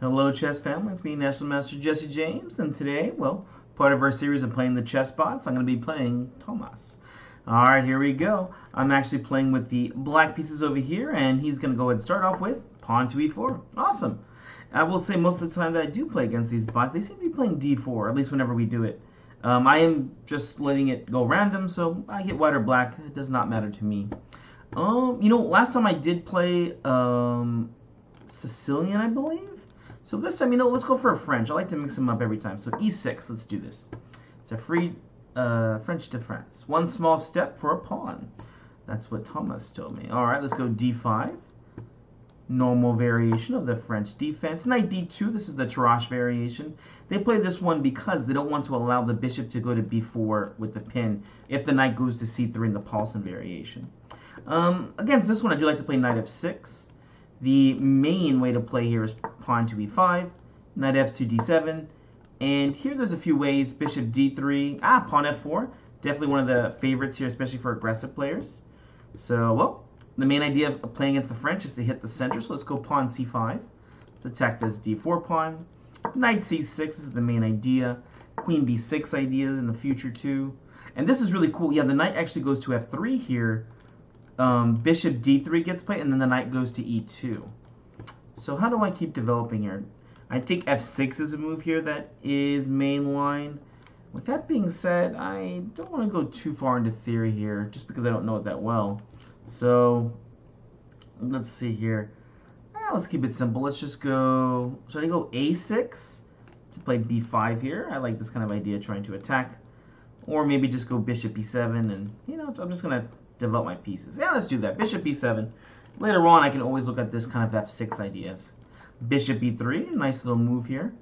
Hello chess family, it's me National Master Jesse James, and today, well, part of our series of playing the chess bots, I'm going to be playing Tomas. Alright, here we go. I'm actually playing with the black pieces over here, and he's going to go ahead and start off with pawn to e4. Awesome. I will say most of the time that I do play against these bots, they seem to be playing d4, at least whenever we do it. I am just letting it go random, so I get white or black. It does not matter to me. Last time I did play Sicilian, I believe. So this time, let's go for a French. I like to mix them up every time. So e6, let's do this. It's a free French defense. One small step for a pawn. That's what Tomas told me. All right, let's go d5. Normal variation of the French defense. Knight d2, this is the Tarrasch variation. They play this one because they don't want to allow the bishop to go to b4 with the pin if the knight goes to c3 in the Paulsen variation. Against this one, I do like to play knight f6. The main way to play here is pawn to e5, knight f2, d7, and here there's a few ways. Bishop d3, pawn f4, definitely one of the favorites here, especially for aggressive players. So, well, the main idea of playing against the French is to hit the center, so let's go pawn c5. Let's attack this d4 pawn. Knight c6 is the main idea. Queen b6 ideas in the future too. And this is really cool. Yeah, the knight actually goes to f3 here. Bishop d3 gets played, and then the knight goes to e2. So how do I keep developing here? I think f6 is a move here that is mainline. With that being said, I don't want to go too far into theory here, just because I don't know it that well. So let's see here. Let's keep it simple. Let's just go. Should I go a6 to play b5 here? I like this kind of idea, trying to attack, or maybe just go bishop e7, and I'm just gonna develop my pieces. Yeah, let's do that. Bishop e7. Later on, I can always look at this kind of f6 ideas. Bishop e3, nice little move here.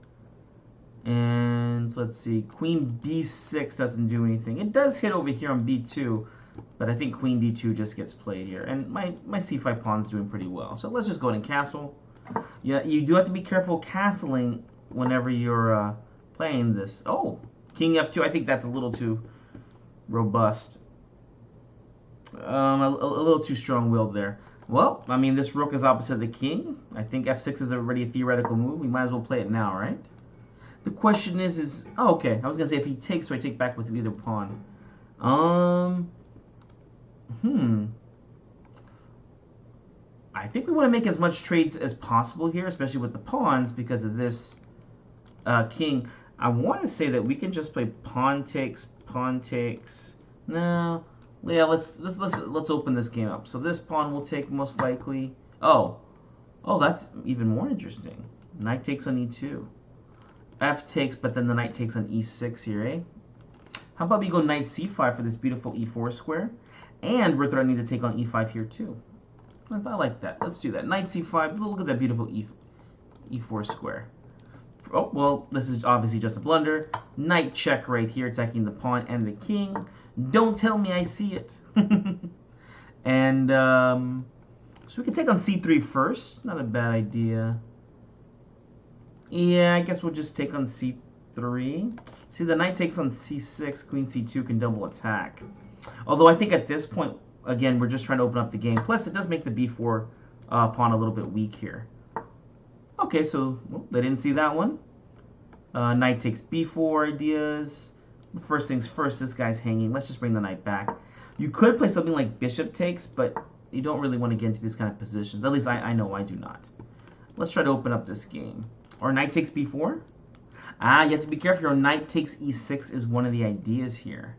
And let's see, queen b6 doesn't do anything. It does hit over here on b2, but I think queen d2 just gets played here. And my c5 pawn's doing pretty well. So let's just go ahead and castle. Yeah, you do have to be careful castling whenever you're playing this. Oh, king f2. I think that's a little too robust. A little too strong-willed there. Well, I mean, this rook is opposite the king. I think f6 is already a theoretical move. We might as well play it now, right? The question is oh, okay. I was gonna say if he takes, so I take back with either pawn. I think we want to make as much trades as possible here, especially with the pawns, because of this king. I want to say that we can just play pawn takes, pawn takes. No. Yeah, let's open this game up. So this pawn will take most likely. Oh, that's even more interesting. Knight takes on e2. F takes, but then the knight takes on e6 here, eh? How about we go knight c5 for this beautiful e4 square, and we're threatening to take on e5 here too. I like that. Let's do that. Knight c5. Look at that beautiful e4 square. Oh, well, this is obviously just a blunder. Knight check right here, attacking the pawn and the king. Don't tell me I see it. And so we can take on c3 first. Not a bad idea. Yeah, I guess we'll just take on c3. See, the knight takes on c6. Queen c2 can double attack. Although I think at this point, again, we're just trying to open up the game. Plus, it does make the b4 pawn a little bit weak here. Okay, so they didn't see that one. Knight takes b4 ideas. First things first, this guy's hanging. Let's just bring the knight back. You could play something like bishop takes, but you don't really want to get into these kind of positions. At least I know I do not. Let's try to open up this game. Or knight takes b4? You have to be careful. Your knight takes e6 is one of the ideas here.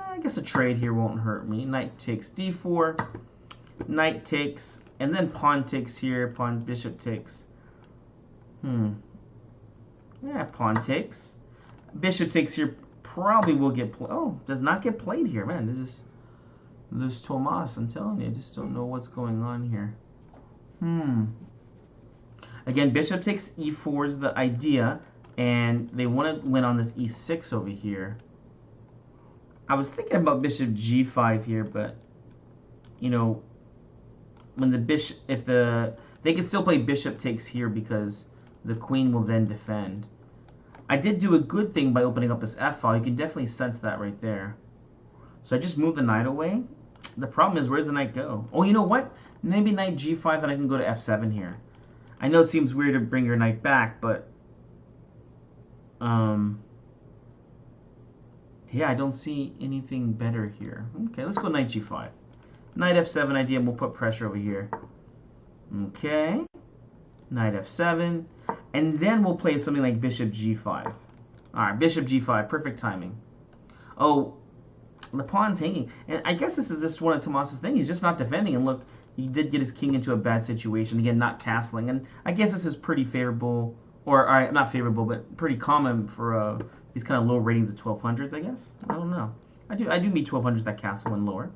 I guess a trade here won't hurt me. Knight takes d4. Knight takes, and then pawn takes here. Pawn, bishop takes. Yeah, pawn takes. Bishop takes here. Probably will get played. Oh, does not get played here, man. There's Tomas. I'm telling you, I just don't know what's going on here. Again, bishop takes e4 is the idea, and they want to win on this e6 over here. I was thinking about bishop g5 here, but when the bishop, they can still play bishop takes here because the queen will then defend. I did do a good thing by opening up this f file. You can definitely sense that right there. So I just moved the knight away. The problem is, where's the knight go? Oh, you know what? Maybe knight g5 and I can go to f7 here. I know it seems weird to bring your knight back, but... yeah, I don't see anything better here. Okay, let's go knight g5. Knight f7 idea, and we'll put pressure over here. Okay. Knight f7. And then we'll play something like bishop g5. Alright, bishop g5. Perfect timing. Oh, the pawn's hanging. And I guess this is just one of Tomas's things. He's just not defending. And look, he did get his king into a bad situation. Again, not castling. And I guess this is pretty favorable. Or, not favorable, but pretty common for these kind of low ratings of 1200s, I guess. I don't know. I do meet 1200s that castle and lower.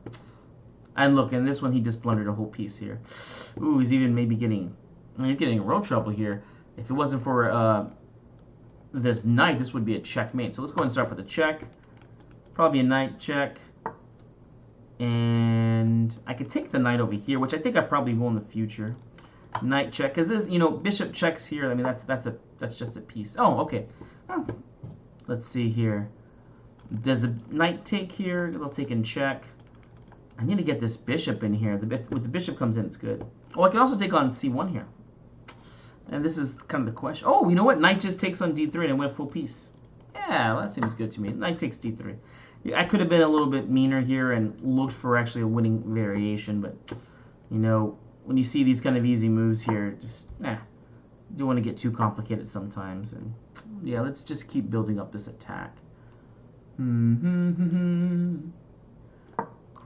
And look, in this one, he just blundered a whole piece here. Ooh, he's even maybe getting... He's getting real trouble here. If it wasn't for this knight, this would be a checkmate. So let's go ahead and start for the check. Probably a knight check. And I could take the knight over here, which I think I probably will in the future. Knight check, because this, bishop checks here. I mean, that's just a piece. Oh, okay. Oh, let's see here. Does the knight take here? It'll take in check. I need to get this bishop in here. With the bishop comes in, it's good. Oh, I can also take on c1 here. And this is kind of the question. Oh, you know what? Knight just takes on d3 and I win a full piece. Yeah, well, that seems good to me. Knight takes d3. I could have been a little bit meaner here and looked for actually a winning variation, but, when you see these kind of easy moves here, just, don't want to get too complicated sometimes. And, yeah, let's just keep building up this attack. Queen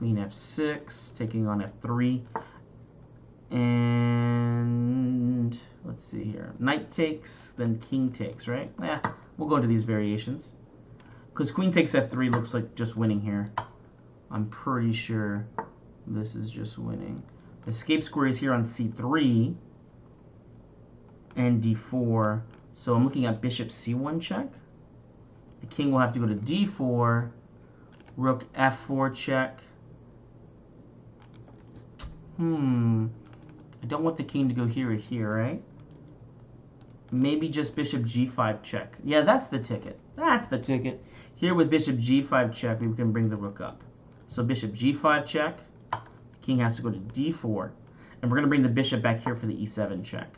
f6, taking on f3. And let's see here. Knight takes, then king takes, right? Yeah, we'll go to these variations. Because queen takes f3 looks like just winning here. I'm pretty sure this is just winning. The escape square is here on c3 and d4. So I'm looking at bishop c1 check. The king will have to go to d4. Rook f4 check. I don't want the king to go here or here, right? Maybe just bishop g5 check. Yeah, that's the ticket. That's the ticket. Here with bishop g5 check, we can bring the rook up. So bishop g5 check. King has to go to d4. And we're going to bring the bishop back here for the e7 check.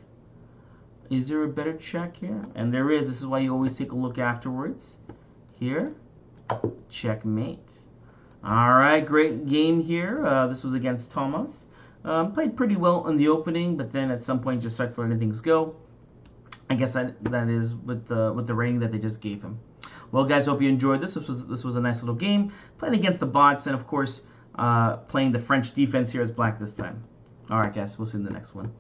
Is there a better check here? And there is. This is why you always take a look afterwards. Here. Checkmate. All right, great game here. This was against Tomas. Played pretty well in the opening, but then at some point just starts letting things go. I guess that is with the rating that they just gave him. Well, guys, hope you enjoyed this. This was a nice little game. Playing against the bots, and of course, playing the French defense here as black this time. All right, guys, we'll see you in the next one.